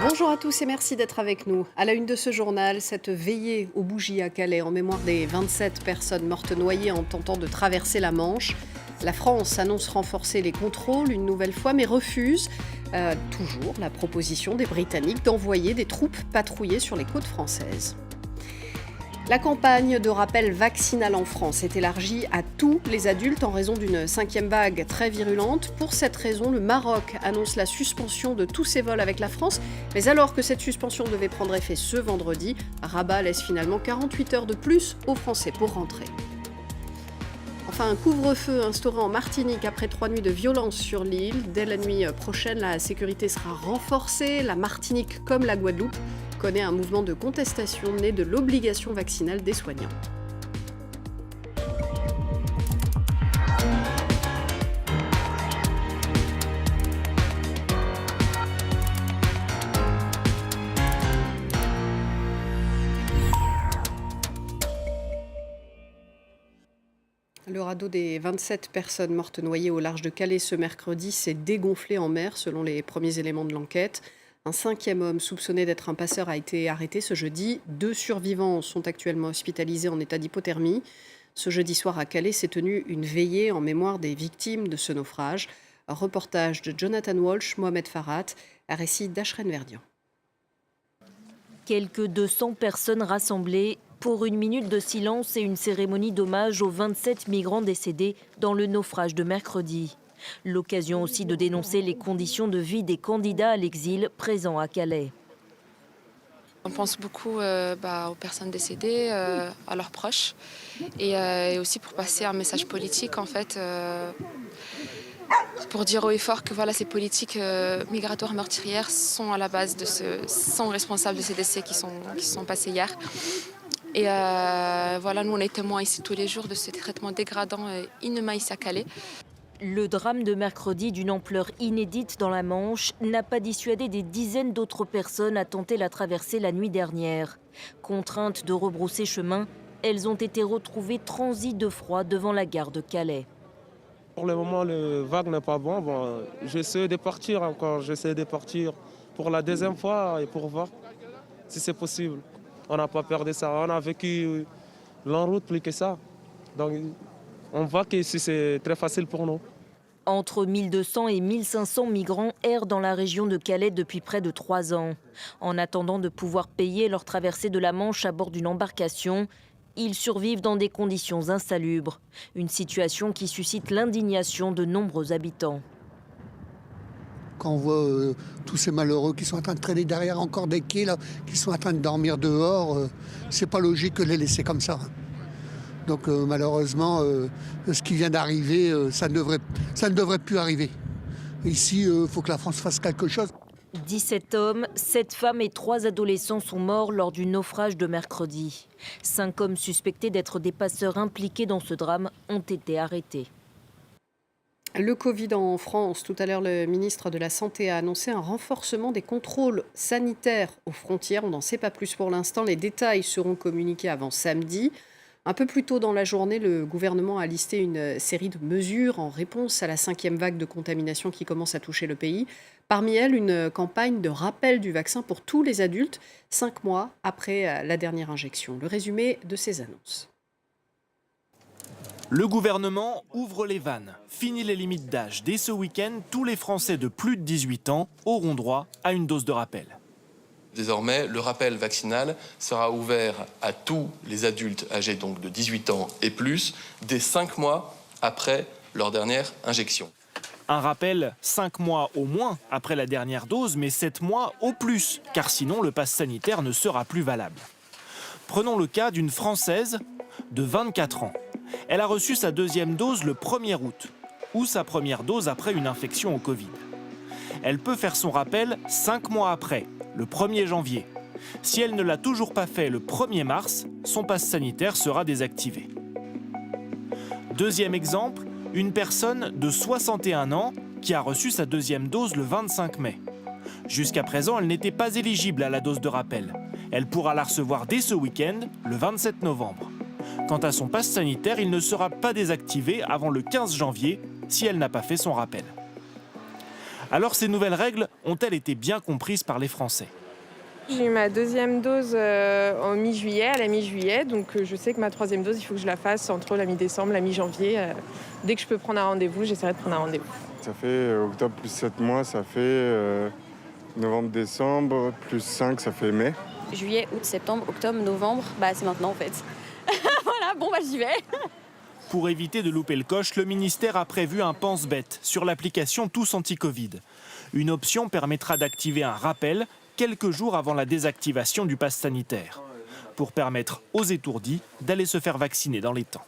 Bonjour à tous et merci d'être avec nous. À la une de ce journal, cette veillée aux bougies à Calais en mémoire des 27 personnes mortes noyées en tentant de traverser la Manche. La France annonce renforcer les contrôles une nouvelle fois, mais refuse toujours la proposition des Britanniques d'envoyer des troupes patrouiller sur les côtes françaises. La campagne de rappel vaccinal en France est élargie à tous les adultes en raison d'une 5e vague très virulente. Pour cette raison, le Maroc annonce la suspension de tous ses vols avec la France. Mais alors que cette suspension devait prendre effet ce vendredi, Rabat laisse finalement 48 heures de plus aux Français pour rentrer. Enfin, un couvre-feu instauré en Martinique après 3 nuits de violence sur l'île. Dès la nuit prochaine, la sécurité sera renforcée. La Martinique, comme la Guadeloupe, connaît un mouvement de contestation né de l'obligation vaccinale des soignants. Le radeau des 27 personnes mortes noyées au large de Calais ce mercredi s'est dégonflé en mer, selon les premiers éléments de l'enquête. Un 5e homme soupçonné d'être un passeur a été arrêté ce jeudi. 2 survivants sont actuellement hospitalisés en état d'hypothermie. Ce jeudi soir à Calais s'est tenue une veillée en mémoire des victimes de ce naufrage. Un reportage de Jonathan Walsh, Mohamed Farhat, un récit d'Ashreen Verdian. Quelques 200 personnes rassemblées pour une minute de silence et une cérémonie d'hommage aux 27 migrants décédés dans le naufrage de mercredi. L'occasion aussi de dénoncer les conditions de vie des candidats à l'exil présents à Calais. On pense beaucoup aux personnes décédées, à leurs proches, et aussi pour passer un message politique en fait, pour dire haut et fort que voilà, ces politiques migratoires meurtrières sont à la base sont responsables de ces décès qui sont passés hier. Et voilà, nous on est témoins ici tous les jours de ce traitement dégradant et inhumain ici à Calais. Le drame de mercredi, d'une ampleur inédite dans la Manche, n'a pas dissuadé des dizaines d'autres personnes à tenter la traversée la nuit dernière. Contraintes de rebrousser chemin, elles ont été retrouvées transies de froid devant la gare de Calais. Pour le moment, le vague n'est pas bon. J'essaie de partir encore, j'essaie de partir pour la deuxième fois et pour voir si c'est possible. On n'a pas peur de ça, on a vécu l'en-route plus que ça. Donc, on voit que ici c'est très facile pour nous. Entre 1200 et 1500 migrants errent dans la région de Calais depuis près de 3 ans. En attendant de pouvoir payer leur traversée de la Manche à bord d'une embarcation, ils survivent dans des conditions insalubres. Une situation qui suscite l'indignation de nombreux habitants. Quand on voit tous ces malheureux qui sont en train de traîner derrière encore des quais, là, qui sont en train de dormir dehors, c'est pas logique de les laisser comme ça. Donc malheureusement, ce qui vient d'arriver, ça ne devrait plus arriver. Ici, il faut que la France fasse quelque chose. 17 hommes, 7 femmes et 3 adolescents sont morts lors du naufrage de mercredi. 5 hommes suspectés d'être des passeurs impliqués dans ce drame ont été arrêtés. Le Covid en France. Tout à l'heure, le ministre de la Santé a annoncé un renforcement des contrôles sanitaires aux frontières. On n'en sait pas plus pour l'instant. Les détails seront communiqués avant samedi. Un peu plus tôt dans la journée, le gouvernement a listé une série de mesures en réponse à la 5e vague de contamination qui commence à toucher le pays. Parmi elles, une campagne de rappel du vaccin pour tous les adultes, 5 mois après la dernière injection. Le résumé de ces annonces. Le gouvernement ouvre les vannes. Fini les limites d'âge. Dès ce week-end, tous les Français de plus de 18 ans auront droit à une dose de rappel. Désormais, le rappel vaccinal sera ouvert à tous les adultes âgés donc de 18 ans et plus, dès 5 mois après leur dernière injection. Un rappel 5 mois au moins après la dernière dose, mais 7 mois au plus, car sinon le pass sanitaire ne sera plus valable. Prenons le cas d'une Française de 24 ans. Elle a reçu sa 2e dose le 1er août, ou sa première dose après une infection au Covid. Elle peut faire son rappel 5 mois après, le 1er janvier. Si elle ne l'a toujours pas fait le 1er mars, son pass sanitaire sera désactivé. Deuxième exemple, une personne de 61 ans qui a reçu sa 2e dose le 25 mai. Jusqu'à présent, elle n'était pas éligible à la dose de rappel. Elle pourra la recevoir dès ce week-end, le 27 novembre. Quant à son pass sanitaire, il ne sera pas désactivé avant le 15 janvier si elle n'a pas fait son rappel. Alors ces nouvelles règles ont-elles été bien comprises par les Français ? J'ai eu ma deuxième dose à la mi-juillet, donc je sais que ma troisième dose, il faut que je la fasse entre la mi-décembre, la mi-janvier. Dès que je peux prendre un rendez-vous, j'essaierai de prendre un rendez-vous. Ça fait octobre plus 7 mois, ça fait novembre-décembre, plus 5, ça fait mai. Juillet, août, septembre, octobre, novembre, c'est maintenant en fait. Voilà, j'y vais. Pour éviter de louper le coche, le ministère a prévu un pense-bête sur l'application Tous Anti-Covid. Une option permettra d'activer un rappel quelques jours avant la désactivation du pass sanitaire, pour permettre aux étourdis d'aller se faire vacciner dans les temps.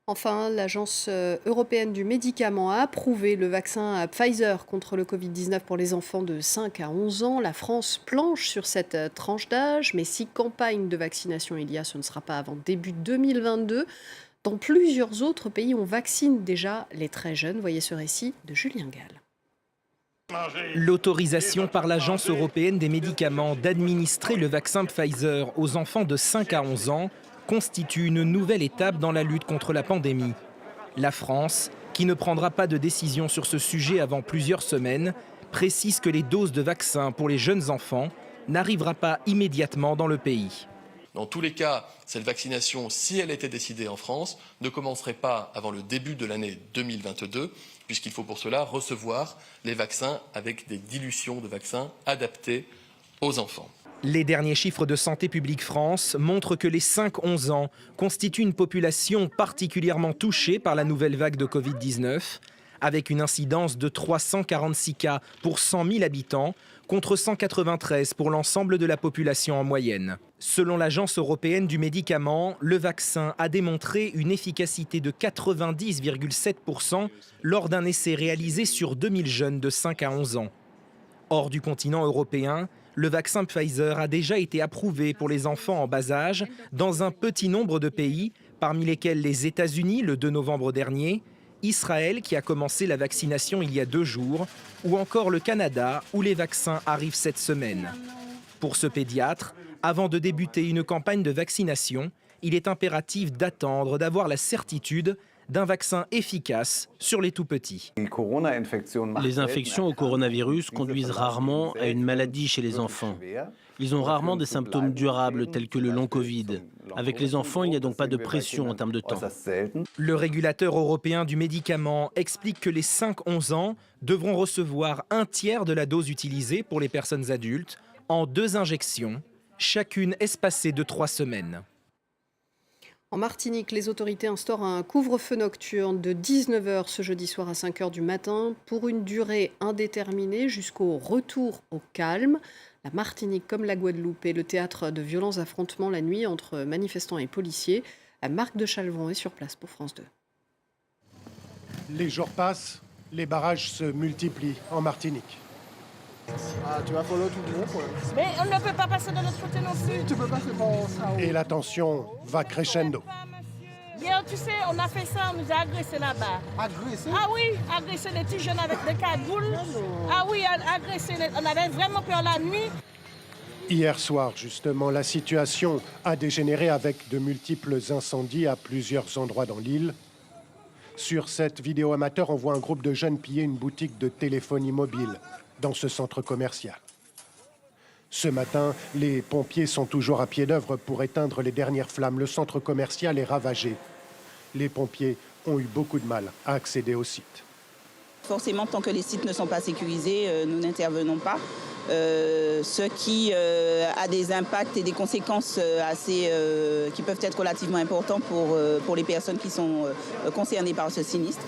Enfin, l'Agence européenne du médicament a approuvé le vaccin Pfizer contre le Covid-19 pour les enfants de 5 à 11 ans. La France planche sur cette tranche d'âge, mais si campagne de vaccination il y a, ce ne sera pas avant début 2022. Dans plusieurs autres pays, on vaccine déjà les très jeunes. Voyez ce récit de Julien Gall. L'autorisation par l'Agence européenne des médicaments d'administrer le vaccin Pfizer aux enfants de 5 à 11 ans constitue une nouvelle étape dans la lutte contre la pandémie. La France, qui ne prendra pas de décision sur ce sujet avant plusieurs semaines, précise que les doses de vaccins pour les jeunes enfants n'arrivera pas immédiatement dans le pays. Dans tous les cas, cette vaccination, si elle était décidée en France, ne commencerait pas avant le début de l'année 2022, puisqu'il faut pour cela recevoir les vaccins avec des dilutions de vaccins adaptées aux enfants. Les derniers chiffres de Santé publique France montrent que les 5-11 ans constituent une population particulièrement touchée par la nouvelle vague de Covid-19, avec une incidence de 346 cas pour 100 000 habitants, contre 193 pour l'ensemble de la population en moyenne. Selon l'Agence européenne du médicament, le vaccin a démontré une efficacité de 90,7% lors d'un essai réalisé sur 2000 jeunes de 5 à 11 ans. Hors du continent européen, le vaccin Pfizer a déjà été approuvé pour les enfants en bas âge dans un petit nombre de pays, parmi lesquels les États-Unis le 2 novembre dernier, Israël qui a commencé la vaccination il y a 2 jours, ou encore le Canada où les vaccins arrivent cette semaine. Pour ce pédiatre, avant de débuter une campagne de vaccination, il est impératif d'attendre d'avoir la certitude d'un vaccin efficace sur les tout-petits. Les infections au coronavirus conduisent rarement à une maladie chez les enfants. Ils ont rarement des symptômes durables tels que le long Covid. Avec les enfants, il n'y a donc pas de pression en termes de temps. Le régulateur européen du médicament explique que les 5-11 ans devront recevoir un tiers de la dose utilisée pour les personnes adultes en 2 injections, chacune espacée de 3 semaines. En Martinique, les autorités instaurent un couvre-feu nocturne de 19h ce jeudi soir à 5h du matin pour une durée indéterminée jusqu'au retour au calme. La Martinique, comme la Guadeloupe, est le théâtre de violents affrontements la nuit entre manifestants et policiers. Marc de Chalvon est sur place pour France 2. Les jours passent, les barrages se multiplient en Martinique. Ah, tu vas follow tout le monde, quoi. Mais on ne peut pas passer de l'autre côté non plus. Tu peux pas faire ça. Et la tension va crescendo. Hier, tu sais, on a fait ça, on nous a agressés là-bas. Agressés? Ah oui, agressés des petits jeunes avec des cagoules. Ah oui, agressés, on avait vraiment peur la nuit. Hier soir, justement, la situation a dégénéré avec de multiples incendies à plusieurs endroits dans l'île. Sur cette vidéo amateur, on voit un groupe de jeunes piller une boutique de téléphonie mobile dans ce centre commercial. Ce matin, les pompiers sont toujours à pied d'œuvre pour éteindre les dernières flammes. Le centre commercial est ravagé. Les pompiers ont eu beaucoup de mal à accéder au site. Forcément, tant que les sites ne sont pas sécurisés, nous n'intervenons pas. Ce qui a des impacts et des conséquences qui peuvent être relativement importants pour les personnes qui sont concernées par ce sinistre.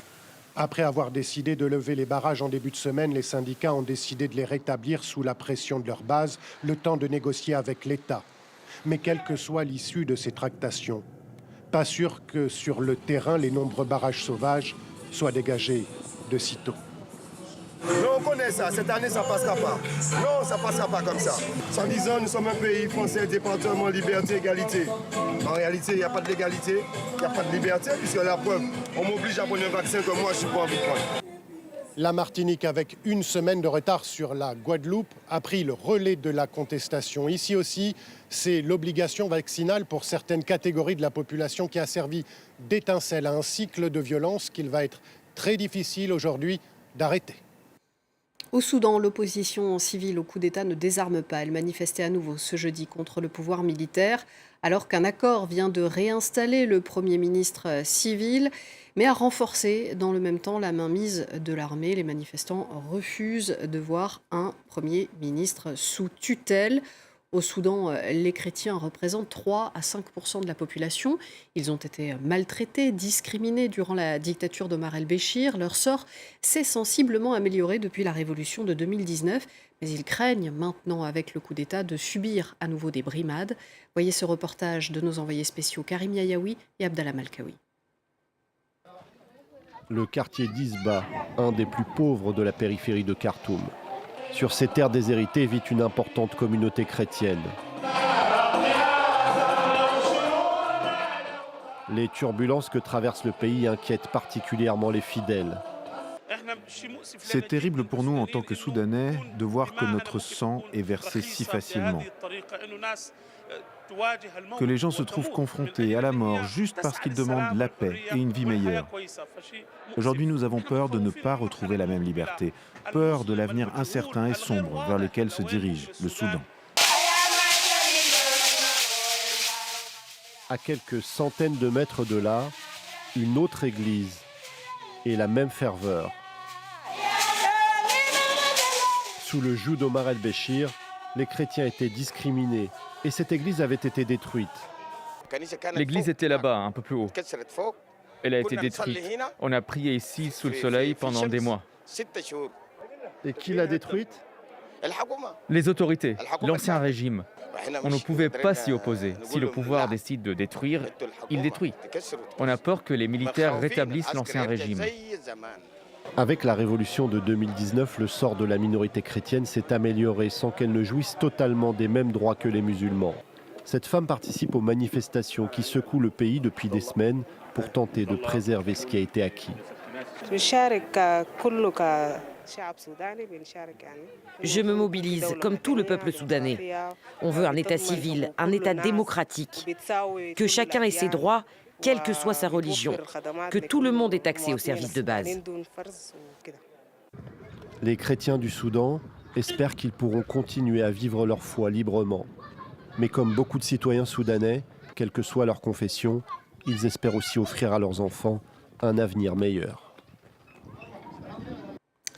Après avoir décidé de lever les barrages en début de semaine, les syndicats ont décidé de les rétablir sous la pression de leur base, le temps de négocier avec l'État. Mais quelle que soit l'issue de ces tractations, pas sûr que sur le terrain, les nombreux barrages sauvages soient dégagés de sitôt. Non, on connaît ça. Cette année, ça ne passera pas. Non, ça ne passera pas comme ça. En disant, nous sommes un pays français, département, liberté, égalité. En réalité, il n'y a pas de l'égalité, il n'y a pas de liberté, puisque la preuve, on m'oblige à prendre un vaccin que moi, je n'ai pas envie de prendre. La Martinique, avec une semaine de retard sur la Guadeloupe, a pris le relais de la contestation. Ici aussi, c'est l'obligation vaccinale pour certaines catégories de la population qui a servi d'étincelle à un cycle de violence qu'il va être très difficile aujourd'hui d'arrêter. Au Soudan, l'opposition civile au coup d'État ne désarme pas. Elle manifestait à nouveau ce jeudi contre le pouvoir militaire, alors qu'un accord vient de réinstaller le Premier ministre civil, mais a renforcé dans le même temps la mainmise de l'armée. Les manifestants refusent de voir un Premier ministre sous tutelle. Au Soudan, les chrétiens représentent 3 à 5% de la population. Ils ont été maltraités, discriminés durant la dictature d'Omar el-Béchir. Leur sort s'est sensiblement amélioré depuis la révolution de 2019, mais ils craignent maintenant, avec le coup d'État, de subir à nouveau des brimades. Voyez ce reportage de nos envoyés spéciaux Karim Yayaoui et Abdallah Malkawi. Le quartier d'Isba, un des plus pauvres de la périphérie de Khartoum. Sur ces terres déshéritées vit une importante communauté chrétienne. Les turbulences que traverse le pays inquiètent particulièrement les fidèles. C'est terrible pour nous en tant que Soudanais de voir que notre sang est versé si facilement. Que les gens se trouvent confrontés à la mort juste parce qu'ils demandent la paix et une vie meilleure. Aujourd'hui, nous avons peur de ne pas retrouver la même liberté, peur de l'avenir incertain et sombre vers lequel se dirige le Soudan. À quelques centaines de mètres de là, une autre église et la même ferveur. Sous le joug d'Omar el-Béchir, les chrétiens étaient discriminés et cette église avait été détruite. L'église était là-bas, un peu plus haut. Elle a été détruite. On a prié ici sous le soleil pendant des mois. Et qui l'a détruite? Les autorités, l'ancien régime. On ne pouvait pas s'y opposer. Si le pouvoir décide de détruire, il détruit. On a peur que les militaires rétablissent l'ancien régime. Avec la révolution de 2019, le sort de la minorité chrétienne s'est amélioré sans qu'elle ne jouisse totalement des mêmes droits que les musulmans. Cette femme participe aux manifestations qui secouent le pays depuis des semaines pour tenter de préserver ce qui a été acquis. Je me mobilise comme tout le peuple soudanais. On veut un État civil, un État démocratique, que chacun ait ses droits, quelle que soit sa religion, que tout le monde ait accès aux services de base. Les chrétiens du Soudan espèrent qu'ils pourront continuer à vivre leur foi librement. Mais comme beaucoup de citoyens soudanais, quelle que soit leur confession, ils espèrent aussi offrir à leurs enfants un avenir meilleur.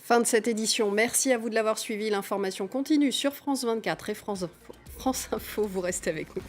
Fin de cette édition. Merci à vous de l'avoir suivi. L'information continue sur France 24 et France Info. Vous restez avec nous.